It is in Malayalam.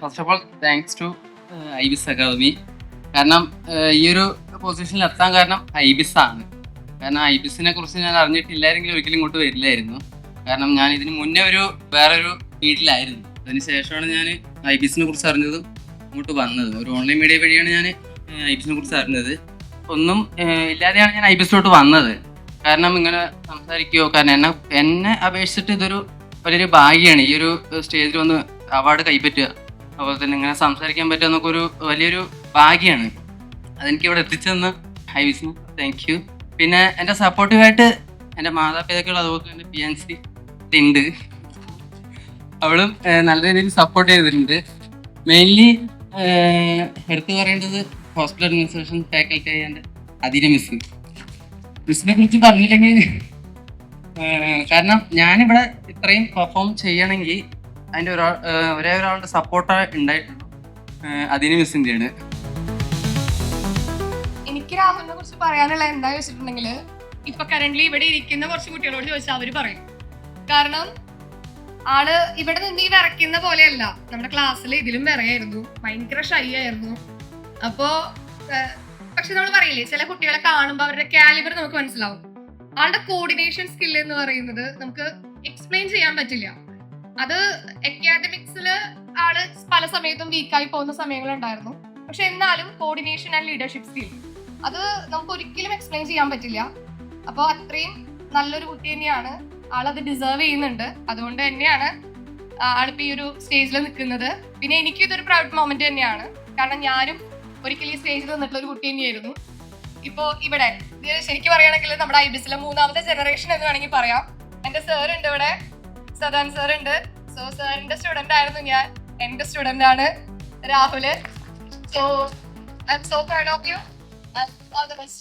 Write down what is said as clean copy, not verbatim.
First of all thanks to IBS academy. കാരണം ഈ ഒരു പൊസിഷനിൽ എത്താൻ കാരണം ഐബിസ് ആണ്. കാരണം ഐബിസിനെ കുറിച്ച് ഞാൻ അറിഞ്ഞിട്ടില്ലായിരുന്നെങ്കിൽ ഒരിക്കലും ഇങ്ങോട്ട് വരില്ലായിരുന്നു. കാരണം ഞാൻ ഇതിന് മുന്നേ വേറൊരു ഫീൽഡിലായിരുന്നു. അതിന് ശേഷമാണ് ഞാൻ ഐബിസിനെ കുറിച്ച് അറിഞ്ഞതും ഇങ്ങോട്ട് വന്നത്. ഒരു ഓൺലൈൻ മീഡിയ വഴിയാണ് ഞാൻ ഐബിസിനെ കുറിച്ച് അറിഞ്ഞത്. ഒന്നും ഇല്ലാതെയാണ് ഞാൻ ഐബിസിലോട്ട് വന്നത്. കാരണം ഇങ്ങനെ സംസാരിക്കുകയോ, കാരണം എന്നെ അപേക്ഷിച്ചിട്ട് ഇതൊരു വലിയൊരു ഭാഗ്യമാണ് ഈ ഒരു സ്റ്റേജിൽ വന്ന് അവാർഡ് കൈപ്പറ്റുക, അതുപോലെ തന്നെ ഇങ്ങനെ സംസാരിക്കാൻ പറ്റുക എന്നൊക്കെ ഒരു വലിയൊരു ഭാഗ്യമാണ്. അതെനിക്ക് ഇവിടെ എത്തിച്ചെന്ന് ഐബിസിന് താങ്ക് യു. പിന്നെ എൻ്റെ സപ്പോർട്ടീവായിട്ട് എൻ്റെ മാതാപിതാക്കൾ, അതുപോലെ തന്നെ PNC ഉണ്ട്, അവളും നല്ല രീതിയിൽ സപ്പോർട്ട് ചെയ്തിട്ടുണ്ട്. മെയിൻലി എടുത്തു പറയേണ്ടത് ഹോസ്പിറ്റൽ അഡ്മിനിസ്ട്രേഷൻ ഫാക്കൽറ്റി ആയ എൻ്റെ അതിരെ മിസ്സിനെ കുറിച്ച് പറഞ്ഞില്ലെങ്കിൽ, കാരണം ഞാനിവിടെ ഇത്രയും പെർഫോം ചെയ്യണമെങ്കിൽ അതിൻ്റെ ഒരേ ഒരാളുടെ സപ്പോർട്ട് ഉണ്ടായിട്ടുള്ളൂ, അതിന് മിസ്സിൻ്റെയാണ്. എനിക്ക് രാഹുലിനെ കുറിച്ച് പറയാനുള്ള എന്താ വെച്ചിട്ടുണ്ടെങ്കിൽ, ഇപ്പൊ കറന്റ്ലി ഇവിടെ ഇരിക്കുന്ന കുറച്ച് കുട്ടികളോട് ചോദിച്ചാൽ അവര് പറയും. കാരണം ആള് ഇവിടെ നിന്ന് ഈ വിറയ്ക്കുന്ന പോലെയല്ല, നമ്മുടെ ക്ലാസ്സിൽ ഇതിലും വിറയായിരുന്നു, ഭയങ്കര ഷൈ ആയിരുന്നു. അപ്പോ പക്ഷെ നമ്മൾ പറയില്ലേ, ചില കുട്ടികളെ കാണുമ്പോൾ അവരുടെ കാലിബർ നമുക്ക് മനസ്സിലാവും. ആളുടെ കോർഡിനേഷൻ സ്കിൽ എന്ന് പറയുന്നത് നമുക്ക് എക്സ്പ്ലെയിൻ ചെയ്യാൻ പറ്റില്ല. അത് അക്കാഡമിക്സിൽ ആള് പല സമയത്തും വീക്കായി പോകുന്ന സമയങ്ങളുണ്ടായിരുന്നു. പക്ഷെ എന്നാലും കോർഡിനേഷൻ ആൻഡ് ലീഡർഷിപ്പ് സ്കിൽ അത് നമുക്ക് ഒരിക്കലും എക്സ്പ്ലെയിൻ ചെയ്യാൻ പറ്റില്ല. അപ്പോൾ അത്രയും നല്ലൊരു കുട്ടി തന്നെയാണ്, ആളത് ഡിസേർവ് ചെയ്യുന്നുണ്ട്. അതുകൊണ്ട് തന്നെയാണ് ആളിപ്പോ ഈ ഒരു സ്റ്റേജിൽ നിൽക്കുന്നത്. പിന്നെ എനിക്ക് ഇതൊരു പ്രൗഡ് മൊമെന്റ് തന്നെയാണ്, കാരണം ഞാനും ഒരിക്കലും ഈ സ്റ്റേജിൽ നിന്നിട്ടുള്ള ഒരു കുട്ടി തന്നെയായിരുന്നു. ഇപ്പോ ഇവിടെ ശരിക്കും പറയുകയാണെങ്കിൽ നമ്മുടെ ഐബിസിലെ 3ാമത്തെ ജനറേഷൻ എന്ന് വേണമെങ്കിൽ പറയാം. എന്റെ സാർ ഉണ്ട് ഇവിടെ, സദാൻ സാർ ഉണ്ട്. സോ സാറിന്റെ സ്റ്റുഡന്റ് ആയിരുന്നു ഞാൻ, എന്റെ സ്റ്റുഡന്റ് ആണ് Rahul. So I am so proud of you. All the best.